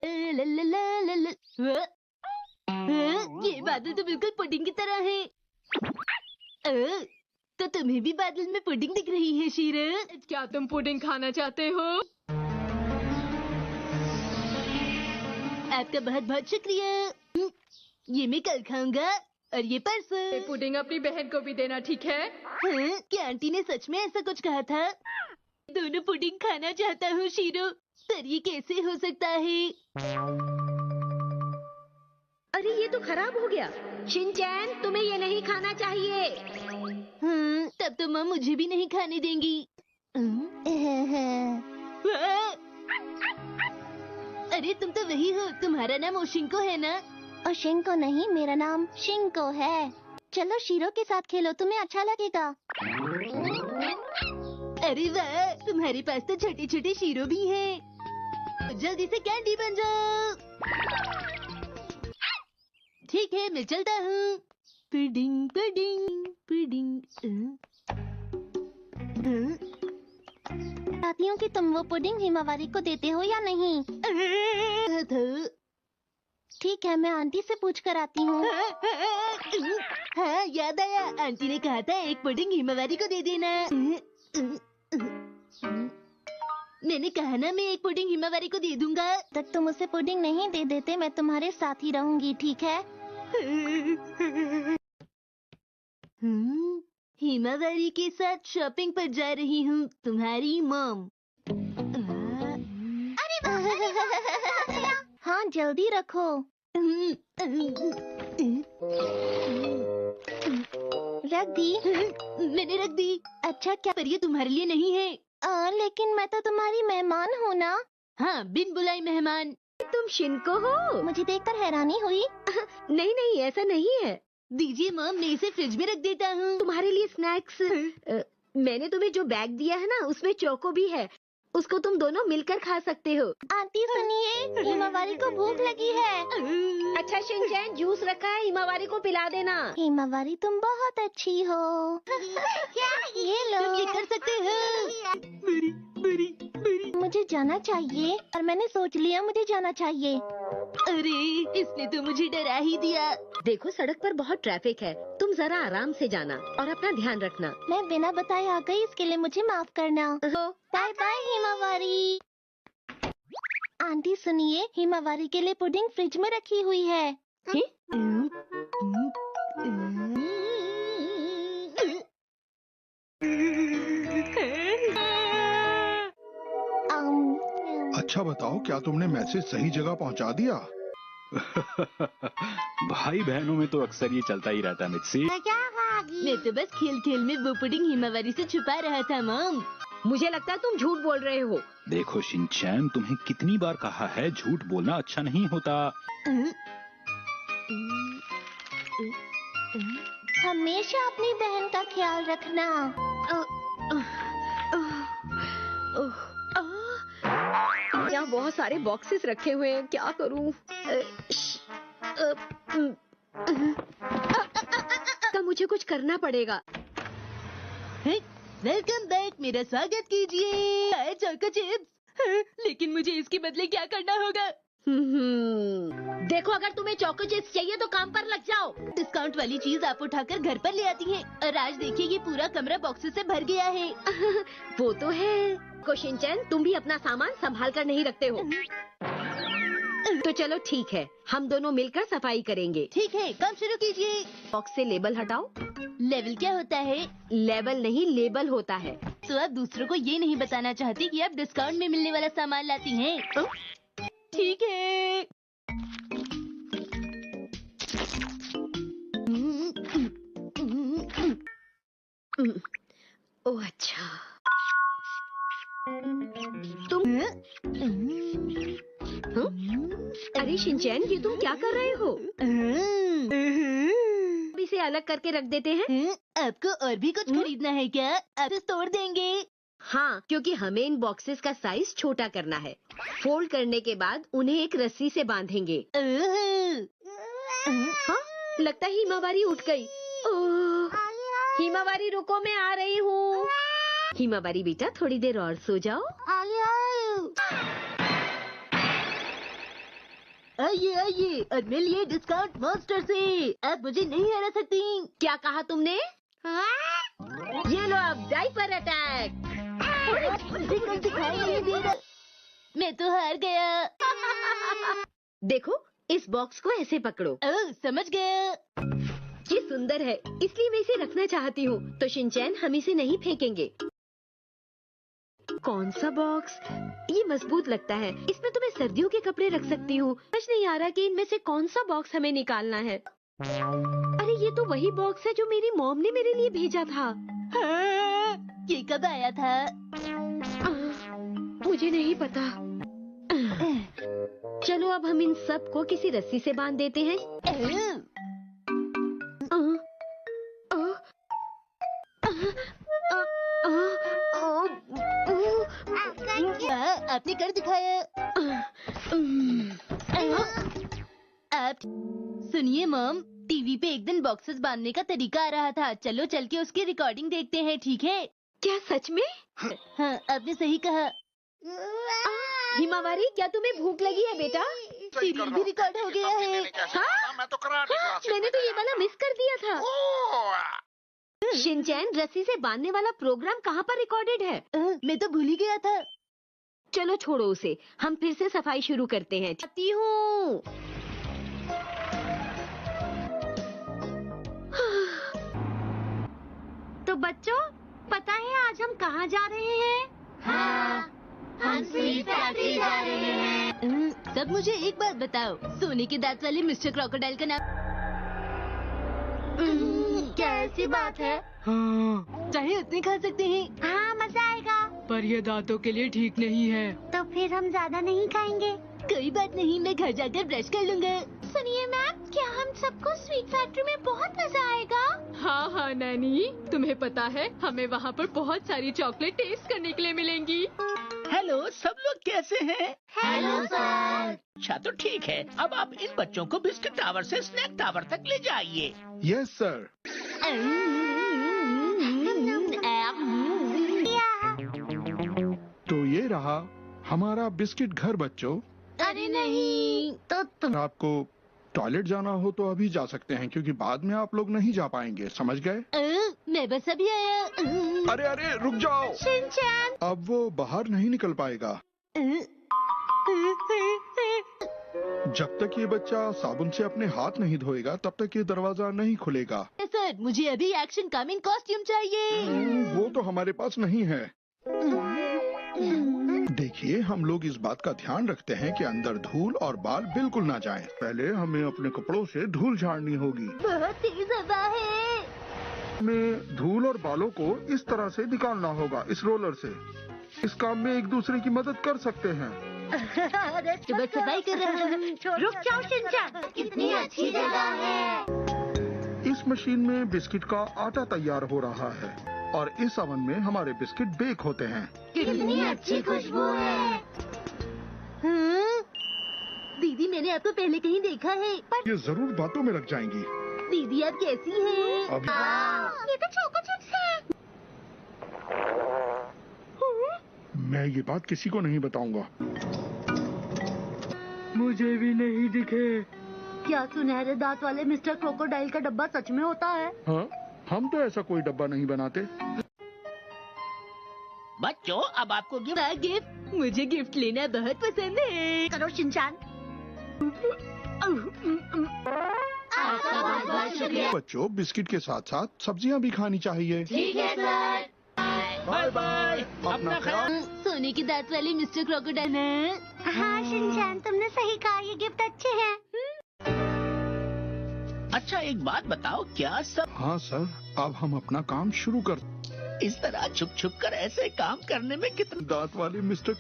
ये बादल तो बिल्कुल पुडिंग की तरह है। तो तुम्हें भी बादल में पुडिंग दिख रही है शीरल? क्या तुम पुडिंग खाना चाहते हो? आपका बहुत बहुत शुक्रिया। ये मैं कल खाऊंगा और ये परसों। ये पुडिंग अपनी बहन को भी देना, ठीक है? हाँ, क्या आंटी ने सच में ऐसा कुछ कहा था? दोनों पुडिंग खाना चाहता हूँ शीरो, पर ये कैसे हो सकता है? अरे ये तो खराब हो गया। शिनचैन, तुम्हें ये नहीं खाना चाहिए। हाँ, तब तो माँ मुझे भी नहीं खाने देंगी। अरे तुम तो वही हो, तुम्हारा नाम ओशिंको है ना? ओशिंको नहीं, मेरा नाम शिंको है। चलो शीरो के साथ खेलो, तुम्हें अच्छा लगेगा। अरे वाह, तुम्हारे पास तो छोटे छोटे शीरो भी हैं। जल्दी से कैंडी बन जाओ। ठीक है, मैं चलता हूँ। Pudding pudding pudding. चाहती हूँ कि तुम वो पुडिंग हिमावारी को देते हो या नहीं। ठीक है, मैं आंटी से पूछ कर आती हूँ। हाँ, याद आया, आंटी ने कहा था एक पुडिंग हिमावारी को दे देना। मैंने कहा ना मैं एक पुडिंग हिमावारी को दे दूंगा। तक तुम उसे पुडिंग नहीं दे देते, मैं तुम्हारे साथ ही रहूंगी, ठीक है? हिमावारी के साथ शॉपिंग पर जा रही हूँ, तुम्हारी मॉम। हाँ, जल्दी रखो। रख दी। मैंने रख दी। अच्छा, क्या? पर ये तुम्हारे लिए नहीं है। लेकिन मैं तो तुम्हारी मेहमान हूँ ना। हाँ, बिन बुलाई मेहमान। तुम शिनको हो? मुझे देखकर हैरानी हुई। नहीं नहीं, ऐसा नहीं है। दीजिए मॉम, मैं इसे फ्रिज में रख देता हूँ। तुम्हारे लिए स्नैक्स। मैंने तुम्हें जो बैग दिया है ना, उसमें चोको भी है। उसको तुम दोनों मिलकर खा सकते हो। आंटी सुनिए, हिमावारी को भूख लगी है। अच्छा शिनचैन, जूस रखा है, हिमावारी को पिला देना। हिमावारी तुम बहुत अच्छी हो। ये लो। तुम ये कर सकते हो। बड़ी बड़ी बड़ी। मुझे जाना चाहिए, और मैंने सोच लिया मुझे जाना चाहिए। अरे, इसने तो मुझे डरा ही दिया। देखो, सड़क पर बहुत ट्रैफिक है, तुम जरा आराम से जाना और अपना ध्यान रखना। मैं बिना बताए आ गई, इसके लिए मुझे माफ करना। Bye bye Himawari. आंटी सुनिए, हिमावारी के लिए पुडिंग फ्रिज में रखी हुई है। अच्छा बताओ, क्या तुमने मैसेज सही जगह पहुंचा दिया? भाई बहनों में तो अक्सर ये चलता ही रहता है मित्सी। मैं तो बस खेल खेल में वो पुडिंग हिमावारी से छुपा रहा था मॉम। मुझे लगता है तुम झूठ बोल रहे हो। देखो शिनचैन, तुम्हें कितनी बार कहा है, झूठ बोलना अच्छा नहीं होता। हमेशा अपनी बहन का ख्याल रखना। यहाँ बहुत सारे बॉक्सेस रखे हुए हैं, क्या करूँ? तो मुझे कुछ करना पड़ेगा। वेलकम बैक, मेरा स्वागत कीजिए। Choco chips. लेकिन मुझे इसके बदले क्या करना होगा? देखो, अगर तुम्हें चोको चिप्स चाहिए तो काम पर लग जाओ। डिस्काउंट वाली चीज आप उठाकर घर पर ले आती हैं, और आज देखिए ये पूरा कमरा बॉक्सेस से भर गया है। वो तो है। शिनचैन, तुम भी अपना सामान संभाल कर नहीं रखते हो। तो चलो ठीक है, हम दोनों मिलकर सफाई करेंगे। ठीक है, काम शुरू कीजिए। बॉक्स से लेबल हटाओ। लेवल क्या होता है? लेवल नहीं, लेबल होता है। तो आप दूसरों को ये नहीं बताना चाहती कि आप डिस्काउंट में मिलने वाला सामान लाती हैं? ठीक है। ओह अच्छा। तुम अरे शिनचैन, ये तुम क्या कर रहे हो? इसे अलग करके रख देते हैं। आपको और भी कुछ खरीदना है क्या? आप इसे तोड़ देंगे? हाँ, क्योंकि हमें इन बॉक्सेस का साइज छोटा करना है। फोल्ड करने के बाद उन्हें एक रस्सी से बांधेंगे। हाँ, लगता है हिमावारी उठ गई। हिमावारी रुको, मैं आ रही हूँ। हिमावारी बेटा, थोड़ी देर और सो जाओ। आइए आइए और मिलिए डिस्काउंट मास्टर से। अब मुझे नहीं हरा सकती। क्या कहा तुमने? ये लो अब डायपर अटैक। मुझे कुछ दिखाई नहीं दे रहा। मैं तो हार गया। देखो इस बॉक्स को ऐसे पकड़ो। ओह, समझ गया। ये सुंदर है इसलिए मैं इसे रखना चाहती हूँ। तो शिनचैन हम इसे नहीं फेंकेंगे। कौन सा बॉक्स? ये मजबूत लगता है। इसमें तो मैं सर्दियों के कपड़े रख सकती हूँ। समझ नहीं आ रहा कि इनमें से कौन सा बॉक्स हमें निकालना है। अरे ये तो वही बॉक्स है जो मेरी मॉम ने मेरे लिए भेजा था। हाँ, ये कब आया था? मुझे नहीं पता। चलो अब हम इन सब को किसी रस्सी से बांध देते हैं। आपने कर दिखाया। आप सुनिए मॉम, टीवी पे एक दिन बॉक्सेस बांधने का तरीका आ रहा था। चलो चल के उसकी रिकॉर्डिंग देखते हैं, ठीक है? क्या सच में? हाँ, आपने सही कहा। हिमावारी क्या तुम्हें भूख लगी है बेटा? सीरियल भी रिकॉर्ड हो गया है। हाँ? मैं तो कराटे हाँ, क्लासेस मैंने तो ये वाला मिस कर दिया था। ओह, शिनचैन रस्सी से बांधने वाला प्रोग्राम कहाँ पर रिकॉर्डेड है? मैं तो भूल ही गया था। चलो छोड़ो उसे, हम फिर से सफाई शुरू करते हैं। आती हूँ। तो बच्चों पता है आज हम कहाँ जा रहे हैं? हाँ, हम स्वीट फैक्ट्री जा रहे हैं। सब मुझे एक बात बताओ, सोने के दांत वाले मिस्टर क्रोकोडाइल का नाम क्या ऐसी बात है? हाँ, चाहे उतने खा सकते हैं। हाँ, मजा आएगा। पर ये दांतों के लिए ठीक नहीं है। तो फिर हम ज्यादा नहीं खाएंगे। कोई बात नहीं, मैं घर जाकर ब्रश कर लूंगा। सुनिए मैम, क्या हम सबको स्वीट फैक्ट्री में बहुत मजा आएगा? हाँ हाँ नैनी, तुम्हें पता है हमें वहाँ पर बहुत सारी चॉकलेट टेस्ट करने के लिए मिलेंगी। हेलो, सब लोग कैसे हैं? Hello sir. अच्छा तो ठीक है, अब आप इन बच्चों को बिस्किट टावर से स्नैक टावर तक ले जाइए। Yes sir. तो ये रहा हमारा बिस्किट घर बच्चों। अरे नहीं, तो तुम आपको टॉयलेट जाना हो तो अभी जा सकते हैं, क्योंकि बाद में आप लोग नहीं जा पाएंगे, समझ गए? मैं बस अभी आया। अरे अरे रुक जाओ। शिनचैन। अब वो बाहर नहीं निकल पाएगा जब तक ये बच्चा साबुन से अपने हाथ नहीं धोएगा, तब तक ये दरवाजा नहीं खुलेगा। सर, मुझे अभी एक्शन कमिंग कॉस्ट्यूम चाहिए। वो तो हमारे पास नहीं है। देखिए, हम लोग इस बात का ध्यान रखते हैं कि अंदर धूल और बाल बिल्कुल ना जाएं। पहले हमें अपने कपड़ों से धूल झाड़नी होगी। बहुत तेज हवा है। हमें धूल और बालों को इस तरह से निकालना होगा, इस रोलर से। इस काम में एक दूसरे की मदद कर सकते हैं। सुबह सफाई कर रहा हूँ। रुक जाओ शिनचैन, कितनी अच्छी जगह है। इस मशीन में बिस्किट का आटा तैयार हो रहा है और इस ओवन में हमारे बिस्किट बेक होते हैं। कितनी अच्छी खुशबू है। दीदी, मैंने आपको पहले कहीं देखा है। पर ये जरूर बातों में लग जाएंगी। दीदी, आप कैसी हैं? अभी ये तो चोको चिप्स है। मैं ये बात किसी को नहीं बताऊंगा। मुझे भी नहीं दिखे। क्या सुनहरे दांत वाले मिस्टर क्रोकोडाइल का डब्बा सच में होता है? हाँ, हम तो ऐसा कोई डब्बा नहीं बनाते। बच्चों अब आपको गिफ्ट। गिफ्ट, मुझे गिफ्ट लेना बहुत पसंद है। करो शिनचैन। आपका बहुत बहुत शुक्रिया। बच्चों, बिस्किट के साथ साथ सब्जियां भी खानी चाहिए। ठीक है सर। बाय बाय, अपना ख्याल। सोने के दांत वाले मिस्टर क्रोकोडाइल। हाँ शिनचैन, तुमने सही कहा, ये गिफ्ट अच्छे हैं। अच्छा एक बात बताओ, क्या सब हाँ सर, अब हम अपना काम शुरू कर। इस तरह छुप छुप कर ऐसे काम करने में कितना दांत वाले मिस्टर